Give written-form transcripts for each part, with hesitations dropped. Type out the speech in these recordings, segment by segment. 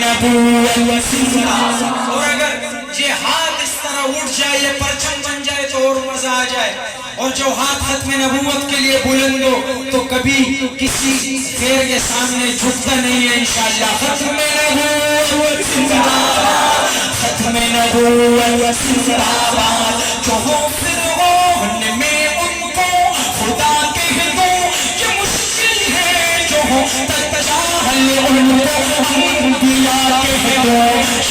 نبوت اور اگر یہ ہاتھ اس طرح اٹھ جائے یہ پرچم بن جائے تو اور مزہ آ جائے اور جو ہاتھ ختم نبوت کے لیے بلند ہو تو کبھی کسی خیر کے سامنے جھکتا نہیں ہے انشاءاللہ ختم نبوت زندہ باد ختم نبوت زندہ باد جو ہو پھر ہو میں ان کو خدا کہہ دو یہ مشکل ہے جو ہو تجاہل ان کو انبیاء کہہ دو یہ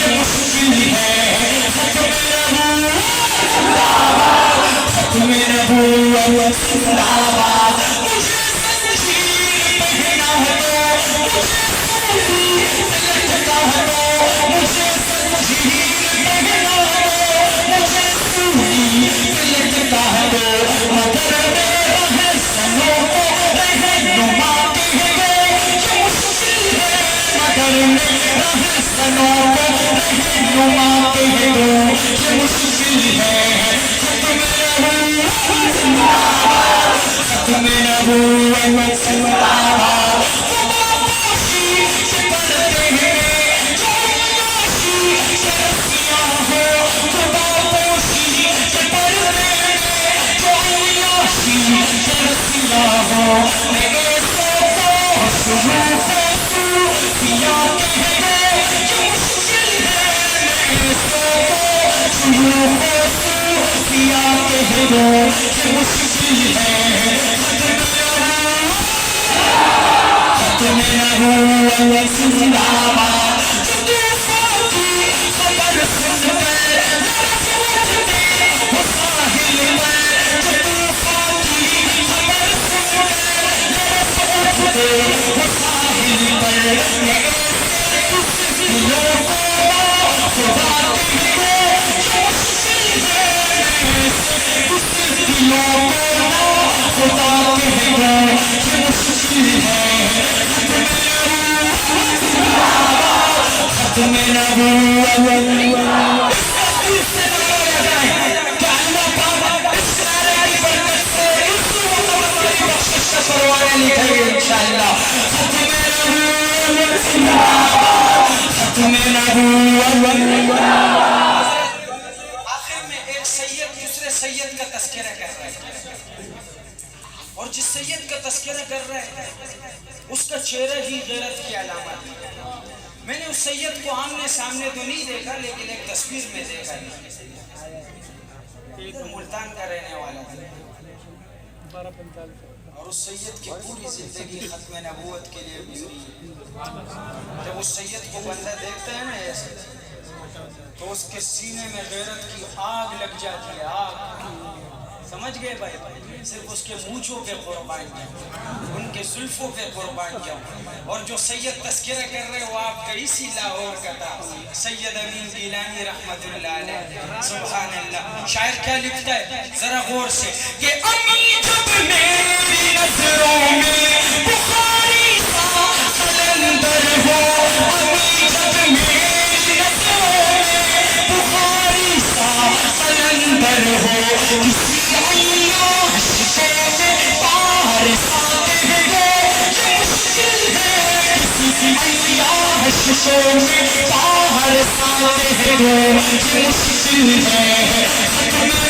مشکل ہے ختم نبوت زندہ باد مجھے زنجیر پہنا دو مجھے صوفی لٹکا دو مجھے زنجیر پہنا دو مجھے صوفی لٹکا دو مگر میرا ہے سنوں کو رہنما کہہ دو یہ مشکل ہے مگر میرا ہے سنوں کو رہنما کہہ دو یہ مشکل ہے ختم نبوت زندہ باد خاموشی سے پڑھتے ہیں جو عیاشی سے رسیاں ہو خاموشی سے پڑھتے ہیں جو عیاشی سے رسیاں ہو میرے سوکو شروع صوفیاء کہہ دو یہ مشکل ہے میرے سوکو شروع صوفیاء کہہ دو یہ مشکل ہے ختم نبوت زندہ باد جو طوفان کی خبر سن کر لرز اٹھتے وہ ساحل پر جو طوفان کی خبر سن کر لرز اٹھتے وہ ساحل پر میرے اس دلوں کو خدا کہہ دو یہ مشکل ہے میرے اس دلوں کو خدا کہہ دو یہ مشکل ہے ختم نبوت اس سے بتایا جائے کہ اللہ پاک اس نعرے کی برکت سے اس وقت کی بخشش کا پروانہ لکھے گے انشاءاللہ ختم نبوت زندہ باد ختم نبوت آخر میں ایک سید دوسرے سید کا تذکرہ کر رہا ہے اور جس سید کا تذکرہ کر رہا ہے اس کا چہرہ ہی غیرت کی علامت ہے میں نے اس سید کو آمنے سامنے تو نہیں دیکھا لیکن ایک تصویر میں دیکھا ملتان کا رہنے والا تھا اور اس سید کی پوری زندگی ختم نبوت کے لیے گزری جب اس سید کو بندہ دیکھتا ہے نا ایسے تو اس کے سینے میں غیرت کی آگ لگ جاتی ہے آگ سمجھ گئے بھائی صرف اس کے مونچھوں پہ قربان کیا ان کے زلفوں پہ قربان کیا اور جو سید تذکرہ کر رہے وہ آپ کا اسی لاہور کا تھا سید امین گیلانی رحمت اللہ علیہ سبحان اللہ شاعر کیا لکھتا ہے ذرا غور سے کہ امی جب میری نظروں میں بخاری سا قلندر ہو امی جب میری نظروں میں بخاری سا قلندر ہو کسی ششوں میں باہر ساتے ہیں یہ مشکل ہے ختم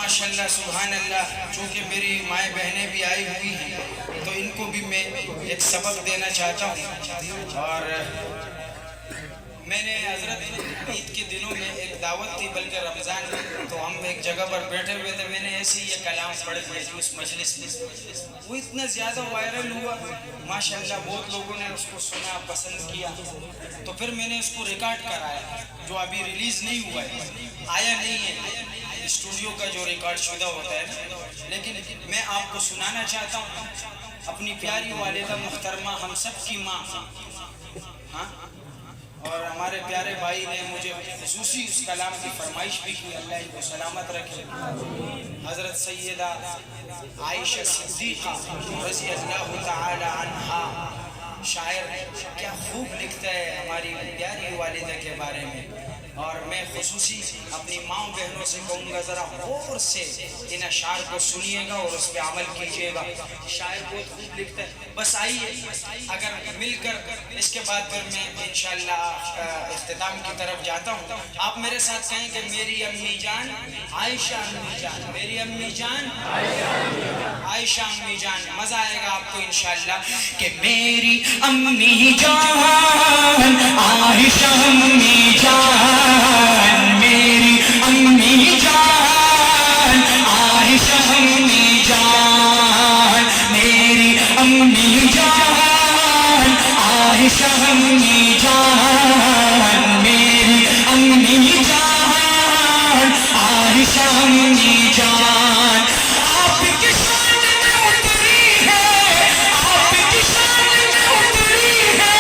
ماشاءاللہ سبحان اللہ چونکہ میری مائیں بہنیں بھی آئی ہوئی ہیں تو ان کو بھی میں ایک سبق دینا چاہتا ہوں اور میں نے حضرت عید کے دنوں میں ایک دعوت تھی بلکہ رمضان تو ہم ایک جگہ پر بیٹھے ہوئے تھے میں نے ایسے ہی یہ کلام پڑھ دیا تھی اس مجلس میں وہ اتنا زیادہ وائرل ہوا ماشاءاللہ بہت لوگوں نے اس کو سنا پسند کیا تو پھر میں نے اس کو ریکارڈ کرایا جو ابھی ریلیز نہیں ہوا ہے آیا نہیں ہے اسٹوڈیو کا جو ریکارڈ شدہ ہوتا ہے لیکن میں آپ کو سنانا چاہتا ہوں اپنی پیاری والدہ محترمہ ہم سب کی ماں، ہاں، اور ہمارے پیارے بھائی نے مجھے خصوصی اس کلام کی فرمائش بھی کی، اللہ ان کو سلامت رکھے، حضرت سیدہ عائشہ صدیقہ رضی اللہ تعالی عنہا، شاعر کیا خوب لکھتا ہے ہماری پیاری والدہ کے بارے میں، اور میں خصوصی اپنی ماں بہنوں سے کہوں گا ذرا غور سے ان اشعار کو سنیے گا اور اس پہ عمل کیجیے گا، شاعر بہت خوب لکھتا ہے۔ بس آئیے اگر مل کر اس کے بعد پھر میں انشاءاللہ اختتام کی طرف جاتا ہوں، آپ میرے ساتھ کہیں کہ میری امی جان عائشہ امی جان، میری امی جان عائشہ امی جان، مزہ آئے گا آپ کو انشاءاللہ کہ میری امی جان عائشہ امی جان، میری امی جان عائشہ امی جان، میری امی جان عائشہ امی جان، میری امی جان عائشہ امی جان، آپ کی شان میں اتری ہے، آپ کی شان میں اتری ہے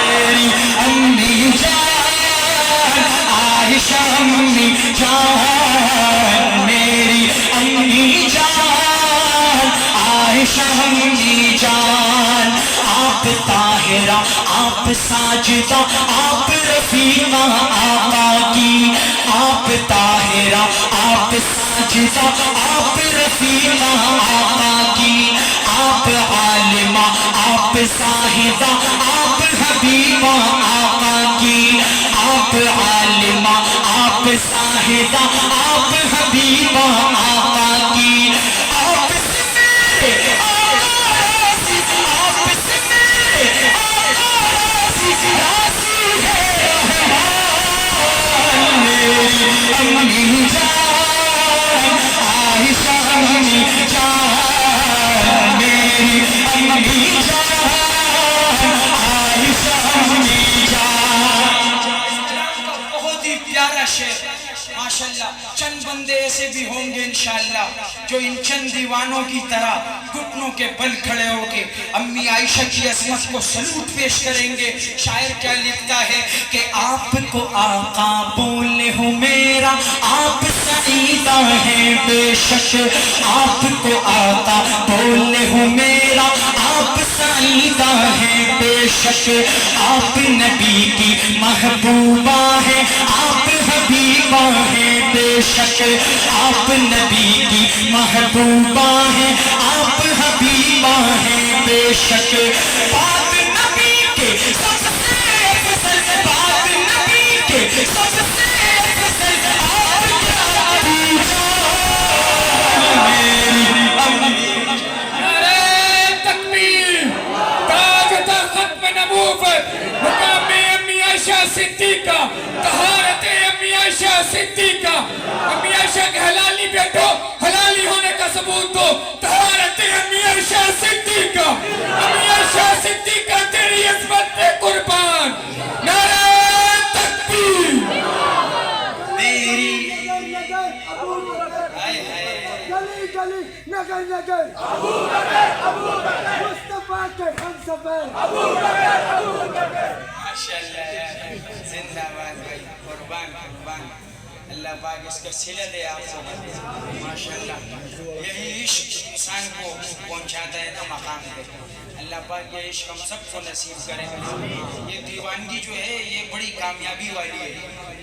میری امی جان عائشہ امی جان، میری امی جان عائشہ امی جان، آپ طاہرہ آپ ساجدہ آپ رفیقہ آقا کی، آپ طاہرہ آپ ساجدہ آپ رفیقہ آقا کی، آپ عالمہ آپ زاہدہ آپ حبیبہ آقا کی، آپ عالمہ آپ زاہدہ آپ حبیبہ آقا کی، آپ سے میرے آقا راضی، آپ سے میرے آقا راضی، راضی ہے رحمان، میری امی جان عائشہ امی جان، میری امی جان عائشہ امی جان۔ بہت ہی پیارا شعر ماشاءاللہ، چند بندے ایسے بھی ہوں گے انشاءاللہ جو ان چند دیوانوں کی طرح گھٹنوں کے بل کھڑے ہو کے امی عائشہ کی عظمت کو سلوٹ پیش کریں گے۔ شاعر کیا لکھتا ہے کہ آپ کو آقا بولے ہو میرا آپ سعیدہ ہیں بے شک، آپ کو آقا بولے ہو میرا آپ سعیدہ ہیں بے شک، آپ نبی کی محبوبہ ہیں آپ حبیبہ ہیں بے شک، آپ نبی کی محبوبہ ہیں آپ حبیبہ ہیں بے شک، بات نبی کے سب سے افضل، بات نبی کے سب سے افضل آپ کا ابو جان، میری امی نعرہ تکبیر، تاج تا ختم نبوت، مقام امی عائشہ صدیقہ، طہارت امی عائشہ صدیقہ، امی عائشہ کے حلالی بیٹھو، حلالی ہونے کا ثبوت دو، طہارت امی عائشہ صدیقہ، امی عائشہ صدیقہ تیری عظمت پہ قربان، نعرہ تکبیر۔ میری گلی گلی نگر نگر ابو بکر مصطفیٰ کے ہم سفر ماشاءاللہ، زندہ باد بھائی، قربان قربان، اللہ پاک اس کا صلہ دے آپ کو، ماشاءاللہ یہی عشق انسان کو پہنچاتا ہے نا مقام پہ، اللہ پاک یہ عشق ہم سب کو نصیب کرے، یہ دیوانگی جو ہے یہ بڑی کامیابی والی ہے،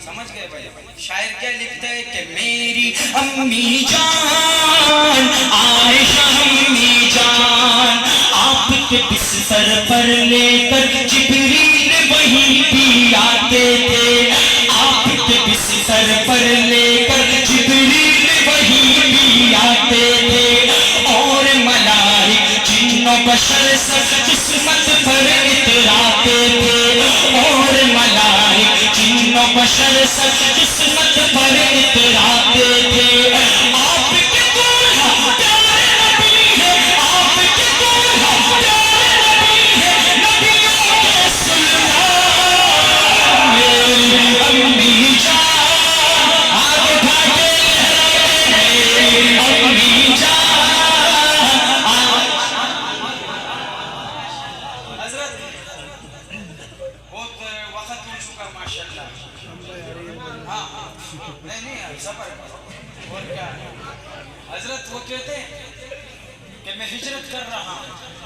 سمجھ گئے بھائی؟ شاعر کیا لکھتا ہے کہ میری امی جان عائشہ امی جان، آپ کے بستر پر لے کر جبریل وہیں بھی آتے تھے، آپ کے بستر پر لے کر جبریل وہیں بھی آتے تھے، اور ملائک جن و بشر سب قسمت پر اتراتے تھے، اور ملائک جن و بشر سب قسمت پر اتراتے تھے، آپ کے دولہا پیارے نبی ہے، آپ کے دولہا پیارے نبی ہے، نبیوں کے سلطان، میری امی جان، آگے بھاگے میری امی حضرت بہت وقت ہو چکا ماشاءاللہ. ہاں نہیں صبر کرو. اور کیا حضرت وہ کہتے ہیں کہ میں ہجرت کر رہا ہوں